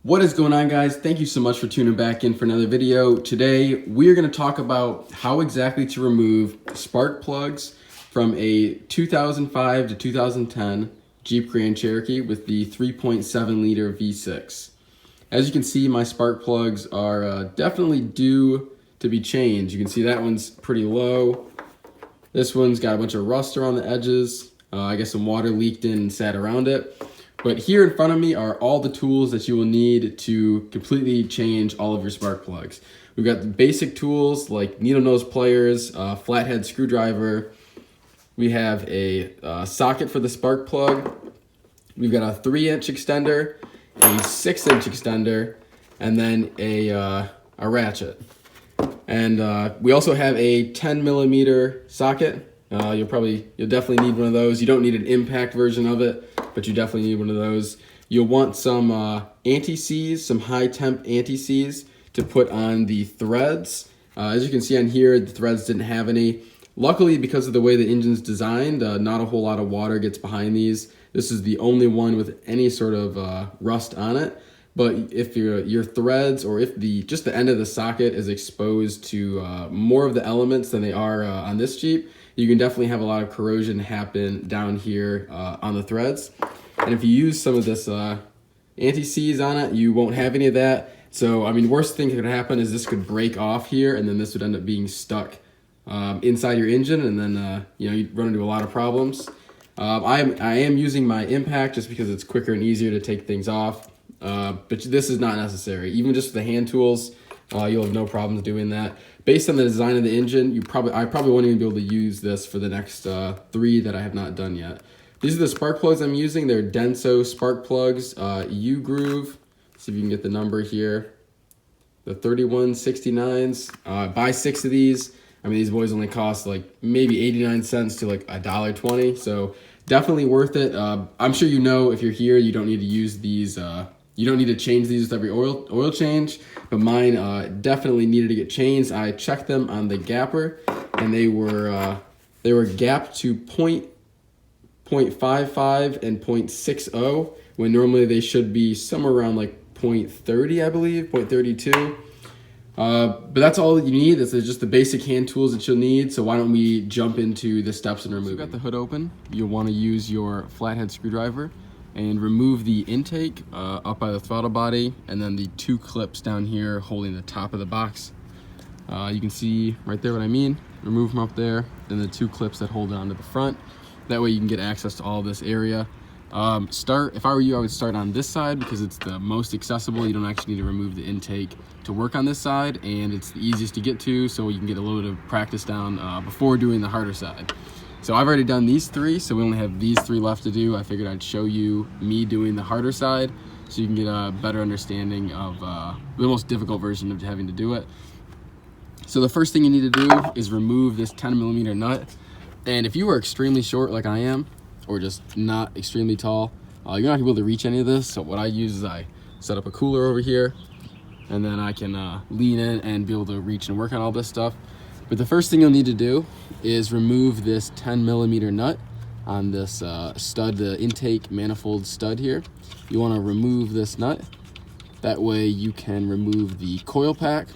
What is going on, guys? Thank you so much for tuning back in for another video. Today we are going to talk about how exactly to remove spark plugs from a 2005 to 2010 Jeep Grand Cherokee with the 3.7 liter V6. As you can see, my spark plugs are definitely due to be changed. You can see that one's pretty low. This one's got a bunch of rust around the edges. I guess some water leaked in and sat around it. But here in front of me are all the tools that you will need to completely change all of your spark plugs. We've got the basic tools like needle nose pliers, flathead screwdriver. We have a socket for the spark plug. We've got a 3-inch extender, a 6-inch extender, and then a ratchet. And we also have a 10 millimeter socket. You'll definitely need one of those. You don't need an impact version of it, but you definitely need one of those. You'll want some anti-seize, some high temp anti-seize to put on the threads. As you can see on here, the threads didn't have any. Luckily, because of the way the engine's designed, not a whole lot of water gets behind these. This is the only one with any sort of rust on it. But if your threads, or if just the end of the socket is exposed to more of the elements than they are on this Jeep, you can definitely have a lot of corrosion happen down here on the threads. And if you use some of this anti-seize on it, you won't have any of that. So, I mean, worst thing that could happen is this could break off here, and then this would end up being stuck inside your engine, and then you'd run into a lot of problems. I am using my impact just because it's quicker and easier to take things off. But this is not necessary. Even just with the hand tools, you'll have no problems doing that. Based on the design of the engine, I probably won't even be able to use this for the next 3 that I have not done yet. These are the spark plugs I'm using. They're Denso spark plugs, U-Groove. See if you can get the number here. The 3169s. Buy 6 of these. I mean, these boys only cost like maybe 89 cents to like $1.20. So definitely worth it. I'm sure you know, if you're here, you don't need to use these. You don't need to change these with every oil change, but mine definitely needed to get changed. I checked them on the gapper, and they were gapped to 0.55 and 0.60, when normally they should be somewhere around like 0.30, I believe, 0.32. But that's all that you need. This is just the basic hand tools that you'll need. So why don't we jump into the steps and remove it. So you got the hood open. You'll want to use your flathead screwdriver and remove the intake up by the throttle body, and then the 2 clips down here holding the top of the box. You can see right there what I mean. Remove them up there, then the 2 clips that hold it onto the front. That way you can get access to all this area. If I were you, I would start on this side because it's the most accessible. You don't actually need to remove the intake to work on this side, and it's the easiest to get to, so you can get a little bit of practice down before doing the harder side. So I've already done these 3, so we only have these 3 left to do. I figured I'd show you me doing the harder side so you can get a better understanding of the most difficult version of having to do it. So the first thing you need to do is remove this 10 millimeter nut. And if you are extremely short like I am, or just not extremely tall, you're not gonna be able to reach any of this. So what I use is I set up a cooler over here, and then I can lean in and be able to reach and work on all this stuff. But the first thing you'll need to do is remove this 10 millimeter nut on this stud, the intake manifold stud here. You want to remove this nut. That way you can remove the coil pack.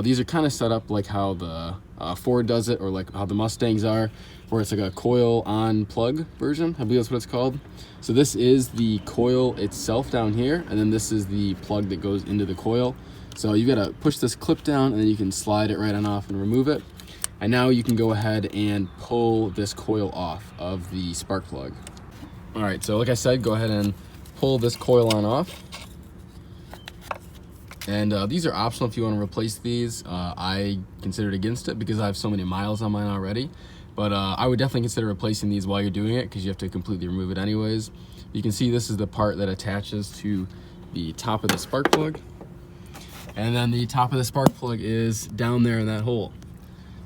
These are kind of set up like how the Ford does it, or like how the Mustangs are, where it's like a coil on plug version. I believe that's what it's called. So this is the coil itself down here, and then this is the plug that goes into the coil. So you gotta push this clip down, and then you can slide it right on off and remove it. And now you can go ahead and pull this coil off of the spark plug. All right, so like I said, go ahead and pull this coil on off. And these are optional if you want to replace these. I considered against it because I have so many miles on mine already. But I would definitely consider replacing these while you're doing it, because you have to completely remove it anyways. You can see this is the part that attaches to the top of the spark plug. And then the top of the spark plug is down there in that hole.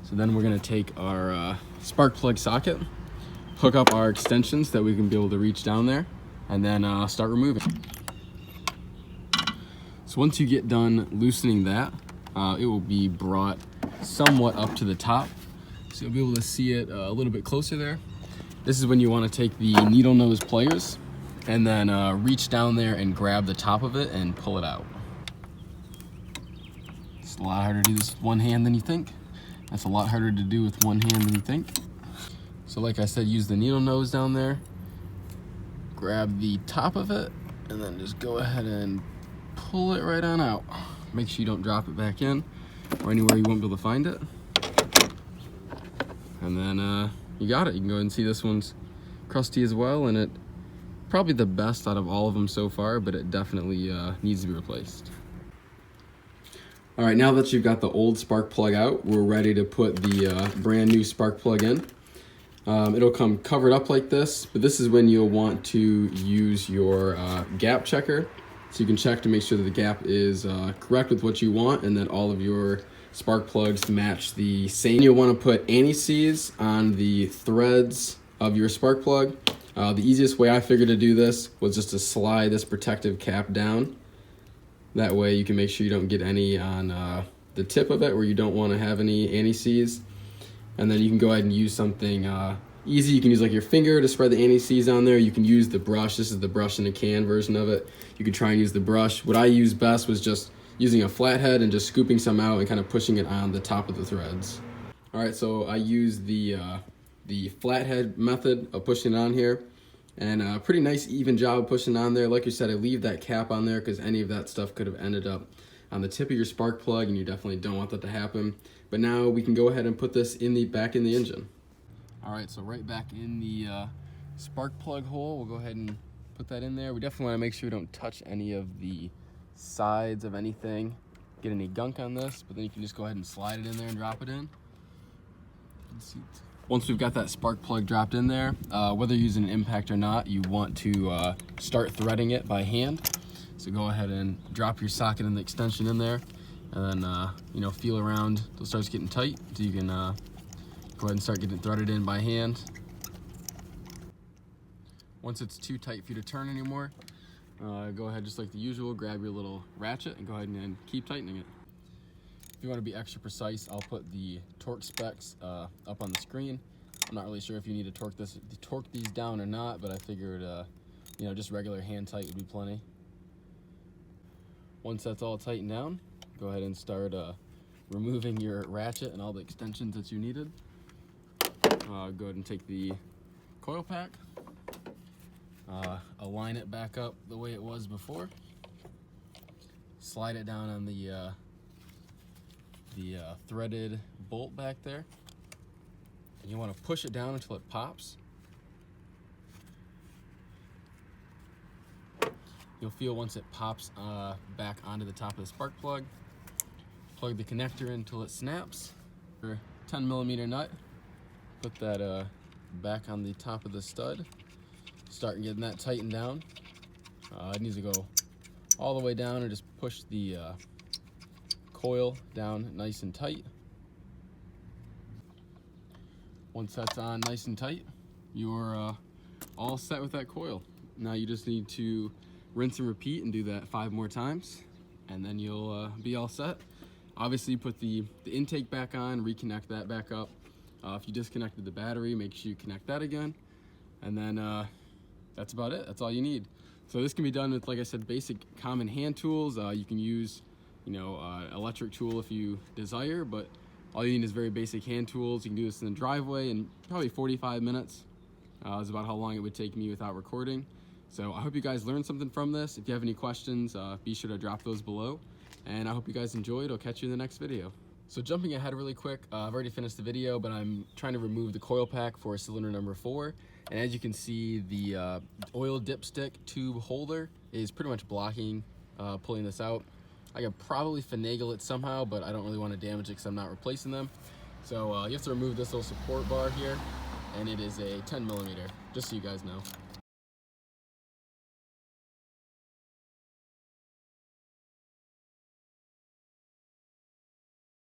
So then we're gonna take our spark plug socket, hook up our extensions that we can be able to reach down there, and then start removing. So once you get done loosening that, it will be brought somewhat up to the top. So you'll be able to see it a little bit closer there. This is when you want to take the needle nose pliers and then reach down there and grab the top of it and pull it out. It's a lot harder to do this with one hand than you think. That's a lot harder to do with one hand than you think. So like I said, use the needle nose down there, grab the top of it, and then just go ahead and pull it right on out. Make sure you don't drop it back in or anywhere you won't be able to find it. And then you got it. You can go ahead and see this one's crusty as well, and it probably the best out of all of them so far, but it definitely needs to be replaced. All right, now that you've got the old spark plug out, we're ready to put the brand new spark plug in. It'll come covered up like this, but this is when you'll want to use your gap checker, so you can check to make sure that the gap is correct with what you want and that all of your spark plugs match the same. You'll want to put anti-seize on the threads of your spark plug. The easiest way I figured to do this was just to slide this protective cap down. That way you can make sure you don't get any on the tip of it where you don't want to have any anti-seize. And then you can go ahead and use something easy. You can use like your finger to spread the anti-seize on there. You can use the brush. This is the brush in a can version of it. You can try and use the brush. What I used best was just using a flathead and just scooping some out and kind of pushing it on the top of the threads. All right, so I used the flathead method of pushing it on here, and a pretty nice even job of pushing on there. Like you said, I leave that cap on there because any of that stuff could have ended up on the tip of your spark plug, and you definitely don't want that to happen. But now we can go ahead and put this back in the engine. All right, so right back in the spark plug hole, we'll go ahead and put that in there. We definitely want to make sure we don't touch any of the sides of anything, get any gunk on this, but then you can just go ahead and slide it in there and drop it in. Once we've got that spark plug dropped in there, whether you're using an impact or not, you want to start threading it by hand. So go ahead and drop your socket and the extension in there, and then feel around until it starts getting tight, so you can go ahead and start getting it threaded in by hand. Once it's too tight for you to turn anymore, go ahead, just like the usual, grab your little ratchet and go ahead and keep tightening it. If you want to be extra precise, I'll put the torque specs up on the screen. I'm not really sure if you need to torque these down or not, but I figured just regular hand tight would be plenty. Once that's all tightened down, go ahead and start removing your ratchet and all the extensions that you needed. Go ahead and take the coil pack, align it back up the way it was before, slide it down on the threaded bolt back there, and you want to push it down until it pops. You'll feel once it pops back onto the top of the spark plug. Plug the connector in until it snaps. For 10mm nut, put that back on the top of the stud. Start getting that tightened down. It needs to go all the way down, and just push the coil down nice and tight. Once that's on nice and tight, you're all set with that coil. Now you just need to rinse and repeat and do that 5 more times, and then you'll be all set. Obviously put the intake back on, reconnect that back up. If you disconnected the battery, make sure you connect that again, and then that's about it. That's all you need. So this can be done with, like I said, basic common hand tools. You can use electric tool if you desire, but all you need is very basic hand tools. You can do this in the driveway in probably 45 minutes. Is about how long it would take me without recording. So I hope you guys learned something from this. If you have any questions, be sure to drop those below. And I hope you guys enjoyed. I'll catch you in the next video. So jumping ahead really quick, I've already finished the video, but I'm trying to remove the coil pack for cylinder number 4. And as you can see, the oil dipstick tube holder is pretty much blocking pulling this out. I could probably finagle it somehow, but I don't really want to damage it because I'm not replacing them. So you have to remove this little support bar here, and it is a 10mm, just so you guys know.